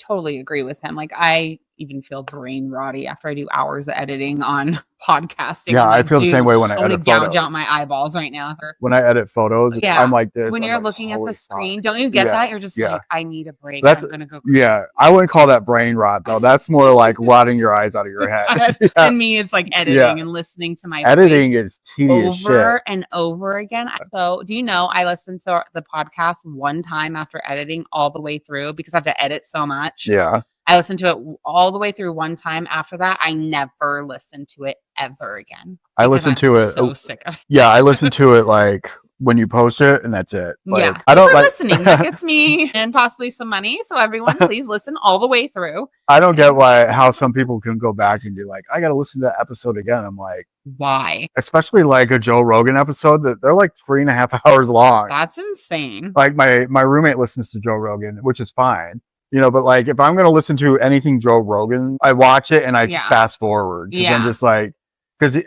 totally agree with him. Like I even feel brain rotty after I do hours of editing on podcasting. Yeah, I'm I like, feel the same way when I I'm gonna edit gouge photos. out my eyeballs right now. When I edit photos, Yeah. I'm like this. When I'm you're like, looking at the holy screen, fuck. don't you get Yeah, that? You're just yeah. like, I need a break. That's- I'm gonna go. Yeah, I wouldn't call that brain rot though. That's more like rotting your eyes out of your head. Yeah. And me, it's like editing and listening to my Editing voice is tedious over shit. and over again. So, do you know I listened to the podcast one time after editing all the way through because I have to edit so much. Yeah. I listened to it all the way through one time. After that, I never listened to it ever again. I listened to it. So sick of it. Yeah, I listen to it like when you post it, and that's it. Like, Yeah, I don't for like listening. That gets me and possibly some money. So everyone, please listen all the way through. I don't get how some people can go back and be like, I got to listen to that episode again. I'm like, why? Especially like a Joe Rogan episode that they're like 3.5 hours long. That's insane. Like my roommate listens to Joe Rogan, which is fine. You know, but like if I'm gonna listen to anything Joe Rogan, I watch it and I fast forward because I'm just like, because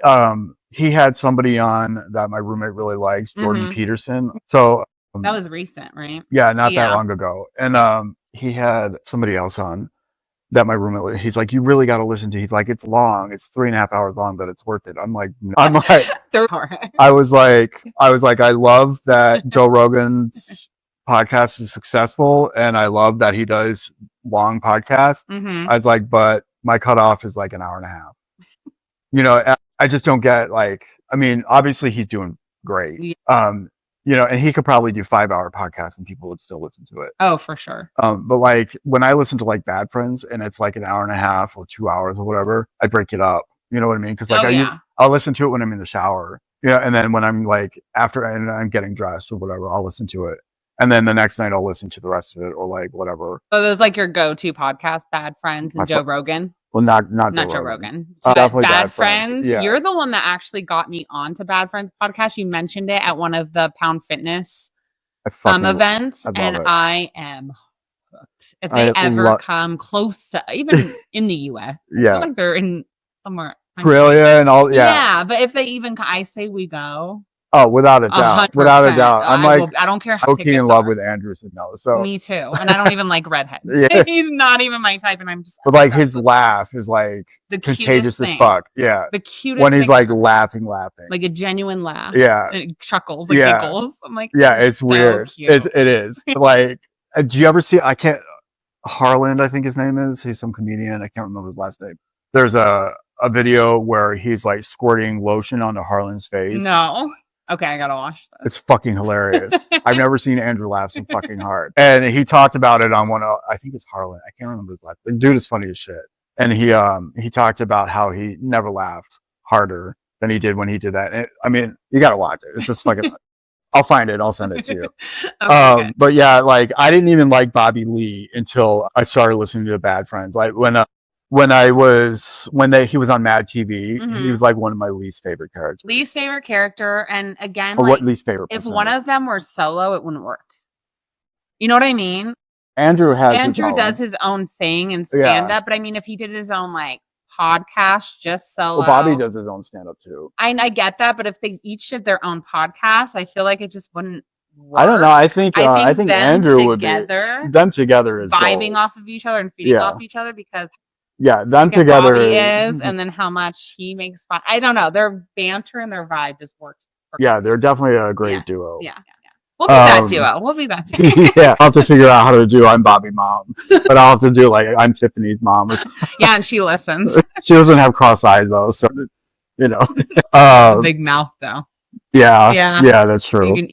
he had somebody on that my roommate really likes, Jordan Peterson. So that was recent, right? Yeah, not that long ago. And he had somebody else on that my roommate. He's like, you really got to listen to. He's like, it's long. It's 3.5 hours long, but it's worth it. I'm like, I was like, I love that Joe Rogan's podcast is successful, and I love that he does long podcasts. I was like, but my cutoff is like an hour and a half. You know, I just don't get like. I mean, obviously he's doing great. You know, and he could probably do 5-hour podcasts and people would still listen to it. Oh, for sure. But like when I listen to like Bad Friends and it's like an hour and a half or 2 hours or whatever, I break it up. You know what I mean? Because like I'll listen to it when I'm in the shower. Yeah, and then when I'm like after and I'm getting dressed or whatever, I'll listen to it. And then the next night I'll listen to the rest of it or like whatever. So those like your go-to podcast, Bad Friends and Joe Rogan? Well, not Joe Rogan. Definitely Bad Friends. Yeah. You're the one that actually got me onto Bad Friends podcast. You mentioned it at one of the Pound Fitness events, and I am hooked. If they ever come close to even in the US, I feel like they're in somewhere Australia and all. Yeah, but if they even, I say we go. Oh, without a doubt. Without a 100%. doubt. I'm like, I don't care how okay in love with Andrew Snow. So me too. And I don't even like redheads. Yeah. He's not even my type, and I'm just. But like his laugh is like the contagious as thing. fuck. Yeah. The cutest when he's thing like ever. laughing. Like a genuine laugh. Yeah. And it chuckles, like giggles. I'm like, yeah, it's so weird. Cute. It is. Like, do you ever see? I can't. Harland, I think his name is. He's some comedian. I can't remember his last name. There's a video where he's like squirting lotion onto Harland's face. No. Okay, I gotta watch this. It's fucking hilarious. I've never seen Andrew laugh so fucking hard. And he talked about it on one of, I think it's Harlan. I can't remember his last name. The dude is funny as shit. And he talked about how he never laughed harder than he did when he did that. And I mean, you gotta watch it. It's just fucking. I'll find it. I'll send it to you. Okay. But yeah, like I didn't even like Bobby Lee until I started listening to the Bad Friends. Like when he was on Mad TV, he was like one of my least favorite characters. Least favorite character, and again, what least favorite? If one of them were solo, it wouldn't work. You know what I mean? Andrew does his own thing and stand up, but I mean, if he did his own like podcast just solo. Well, Bobby does his own stand up too. I get that, but if they each did their own podcast, I feel like it just wouldn't work. I don't know. I think Andrew would be them together is vibing gold. off of each other and feeding off each other because them together is, and then how much he makes fun. I don't know. Their banter and their vibe just works. Yeah, they're definitely a great duo. Yeah. We'll be that duo. We'll be that duo. Yeah, I'll have to figure out how to do I'm Bobby Mom. But I'll have to do like I'm Tiffany's mom. Yeah, and she listens. She doesn't have cross eyes though, so you know. Big mouth though. Yeah, that's true.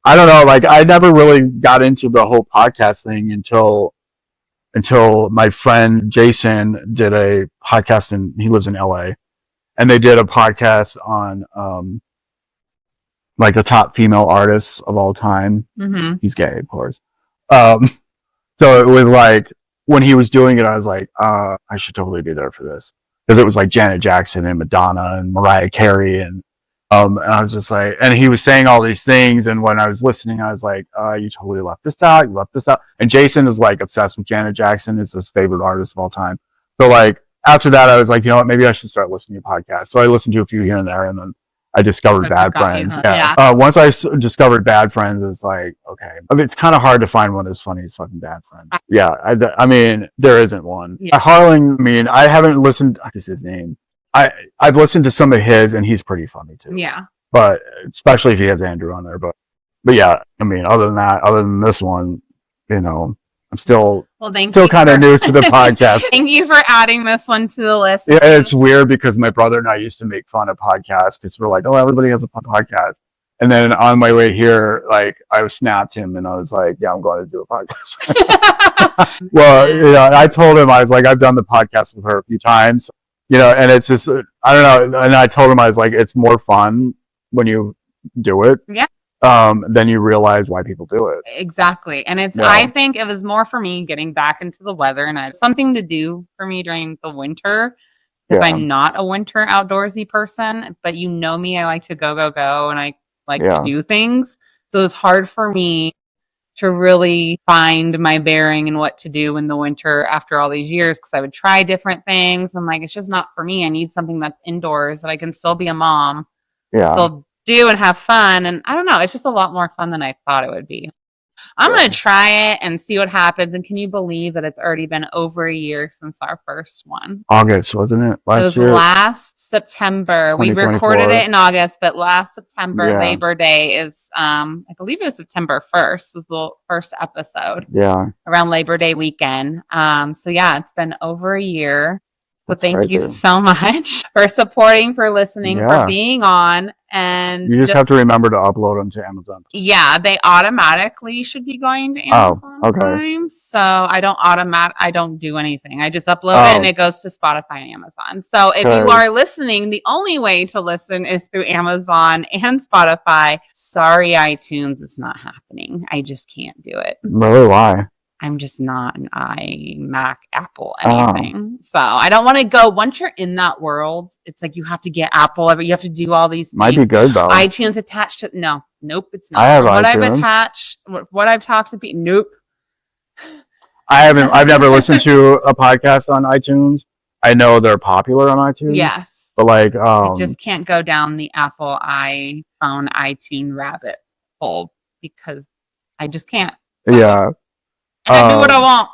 I don't know, like I never really got into the whole podcast thing until my friend Jason did a podcast, and he lives in LA, and they did a podcast on like the top female artists of all time. Mm-hmm. He's gay, of course. So it was like when he was doing it, I was like, I should totally be there for this, because it was like Janet Jackson and Madonna and Mariah Carey, and I was just like, and he was saying all these things, and when I was listening, I was like, you totally left this out, you left this out. And Jason is like obsessed with Janet Jackson, is his favorite artist of all time. So like after that, I was like, you know what, maybe I should start listening to podcasts. So I listened to a few here and there, and then I discovered Bad Friends. Once I discovered Bad Friends, it's like, okay. I mean, it's kind of hard to find one as funny as fucking Bad Friends. Yeah, I mean, there isn't one. Yeah. Harlan, I mean, I haven't listened, what is his name? I've listened to some of his, and he's pretty funny too. Yeah. But especially if he has Andrew on there. But yeah, I mean, other than this one, you know, I'm still kind of new to the podcast. Thank you for adding this one to the list. Yeah, it's weird because my brother and I used to make fun of podcasts because we're like, oh, everybody has a podcast. And then on my way here, like I snapped him and I was like, yeah, I'm going to do a podcast. Well, you know, I told him, I was like, I've done the podcast with her a few times, you know, and it's just, I don't know. And I told him, I was like, it's more fun when you do it. Yeah. Then you realize why people do it. Exactly. And I think it was more for me getting back into the weather, and it's something to do for me during the winter, because I'm not a winter outdoorsy person, but you know me, I like to go, and I like to do things. So it was hard for me to really find my bearing and what to do in the winter after all these years, because I would try different things. I'm like, it's just not for me. I need something that's indoors that I can still be a mom. Yeah. Still do and have fun, and I don't know, it's just a lot more fun than I thought it would be. I'm gonna try it and see what happens. And can you believe that it's already been over a year since our first one? August, wasn't it? Last September. We recorded it in August, but last September, Labor Day is I believe it was September 1st was the first episode. Yeah. Around Labor Day weekend. So yeah, it's been over a year. So thank you so much for supporting, for listening, for being on. And you just have to remember to upload them to Amazon. Yeah, they automatically should be going to Amazon Prime. So I don't do anything. I just upload it and it goes to Spotify and Amazon. So if you are listening, the only way to listen is through Amazon and Spotify. Sorry, iTunes, it's not happening. I just can't do it. Really? Why? I'm just not an iMac, Apple, anything. So I don't want to go. Once you're in that world, it's like you have to get Apple. You have to do all these things. Might be good though. iTunes attached to nope, it's not. I have what iTunes. I've attached, what I've talked to people. Nope. I've never listened to a podcast on iTunes. I know they're popular on iTunes. Yes. But like, I just can't go down the Apple iPhone iTunes rabbit hole because I just can't. yeah. And I do what I want.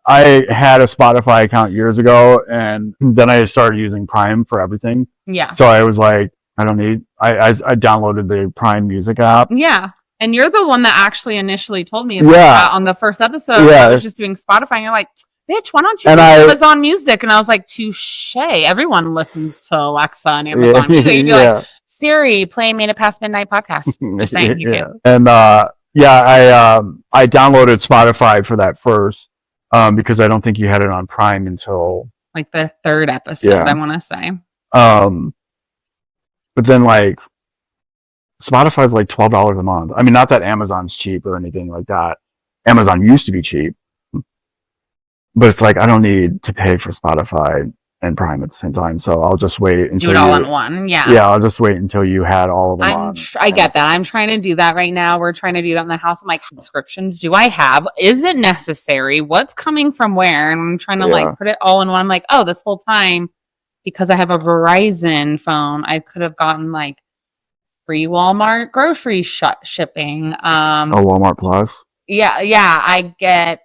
I had a Spotify account years ago, and then I started using Prime for everything. Yeah. So I was like, I don't need. I downloaded the Prime Music app. Yeah. And you're the one that actually initially told me about that on the first episode. Yeah. I was just doing Spotify, and you're like, bitch, why don't you do Amazon Music? And I was like, touche. Everyone listens to Alexa and Amazon Music. You'd be like, Siri, play Made It Past Midnight podcast. Just saying, you can. And I downloaded Spotify for that first because I don't think you had it on Prime until like the third episode, I want to say. But then like Spotify's like $12 a month. I mean, not that Amazon's cheap or anything like that. Amazon used to be cheap. But it's like I don't need to pay for Spotify and Prime at the same time, so I'll just wait until do it all in one. Yeah, I'll just wait until you had all of them. I get that. I'm trying to do that right now. We're trying to do that in the house. I'm like, subscriptions do I have? Is it necessary? What's coming from where? And I'm trying to like put it all in one. I'm like, oh, this whole time because I have a Verizon phone, I could have gotten like free Walmart grocery shipping. Walmart Plus. Yeah, I get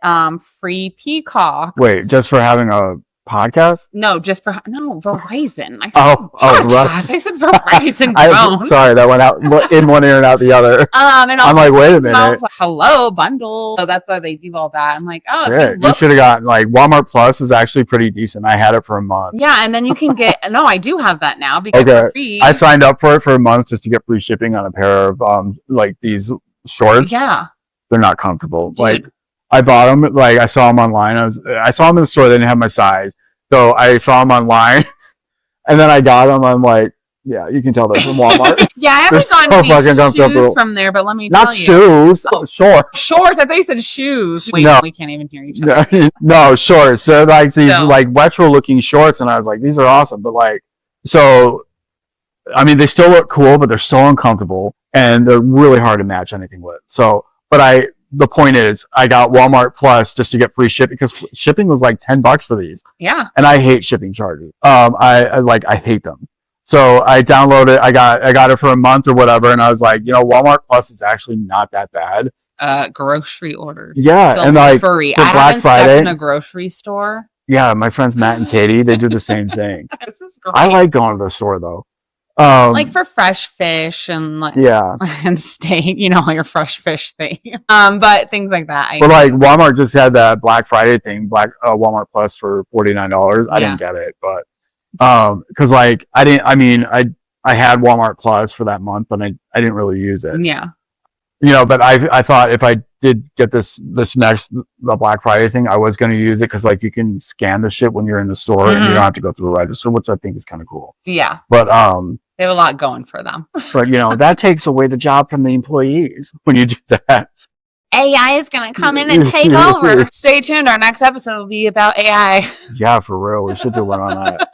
free Peacock. Wait, just for having a podcast? No, just for Verizon. I said Verizon phone. Sorry, that went out in one ear and out the other. And I'm like, wait a minute. I was like, hello, bundle. So that's why they do all that. I'm like, oh, shit, you should have gotten like Walmart Plus is actually pretty decent. I had it for a month. Yeah, and then you can get. No, I do have that now because it's free. I signed up for it for a month just to get free shipping on a pair of like these shorts. Yeah. They're not comfortable. Dude. Like I bought them. Like I saw them online. I saw them in the store. They didn't have my size, so I saw them online, and then I got them. I'm like, yeah, you can tell they're from Walmart. Yeah, I haven't gotten any shoes from there, but let me tell you. Not shoes. Oh, shorts. Shorts. I thought you said shoes. Wait, no, we can't even hear each other. No, shorts. They're like these like retro-looking shorts, and I was like, these are awesome. But like, so, I mean, they still look cool, but they're so uncomfortable, and they're really hard to match anything with. So. But the point is, I got Walmart Plus just to get free shipping because shipping was like $10 for these. Yeah. And I hate shipping charges. I hate them. So I downloaded. I got it for a month or whatever, and I was like, Walmart Plus is actually not that bad. Grocery orders. Yeah, and like for Black Friday in a grocery store. Yeah, my friends Matt and Katie, they do the same thing. This is great. I like going to the store though. Like for fresh fish and like and steak, your fresh fish thing. But things like that. But like Walmart just had that Black Friday thing, Walmart Plus for $49. I didn't get it, but because like I had Walmart Plus for that month, but I didn't really use it. Yeah. But I thought if I did get the Black Friday thing, I was going to use it because like you can scan the shit when you're in the store and you don't have to go through the register, which I think is kind of cool. Yeah. But they have a lot going for them. But that takes away the job from the employees when you do that. AI is going to come in and take over. Stay tuned. Our next episode will be about AI. Yeah, for real. We should do one on that.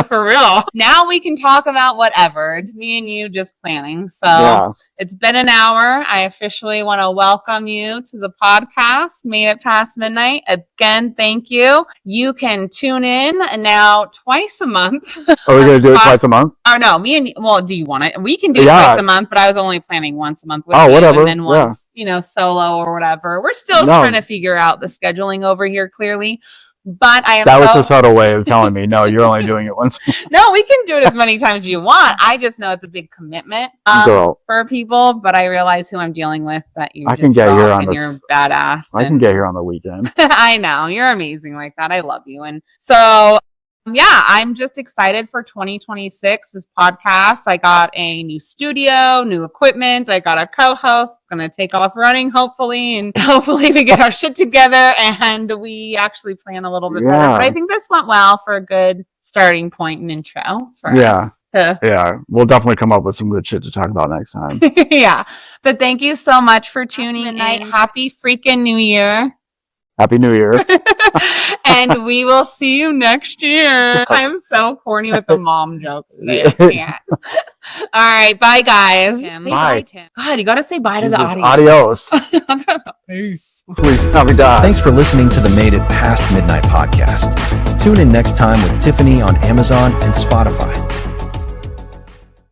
For real. Now we can talk about whatever. It's me and you just planning. So It's been an hour. I officially want to welcome you to the podcast, Made It Past Midnight. Again, thank you. You can tune in now twice a month. Are we going to do it twice a month? Oh, no. Me and you. Well, do you want it? We can do it twice a month, but I was only planning once a month with you. Whatever. And then once, solo or whatever. We're still trying to figure out the scheduling over here, clearly. But that was a subtle way of telling me, no, you're only doing it once. No, we can do it as many times as you want. I just know it's a big commitment for people, but I realize who I'm dealing with, that you're you're badass. I can get here on the weekend. I know. You're amazing like that. I love you. And so, I'm just excited for 2026, this podcast. I got a new studio, new equipment. I got a co-host. Going to take off running, hopefully, and hopefully we get our shit together and we actually plan a little bit better. But I think this went well for a good starting point and intro for us. We'll definitely come up with some good shit to talk about next time. But thank you so much for tuning in. Happy freaking New Year. Happy New Year. And we will see you next year. I'm so corny with the mom jokes today. I can't. All right. Bye, guys. Tim. Bye. Tim. God, you got to say bye to the audience. Adios. Peace. Please tell me die. Thanks for listening to the Made It Past Midnight podcast. Tune in next time with Tiffany on Amazon and Spotify.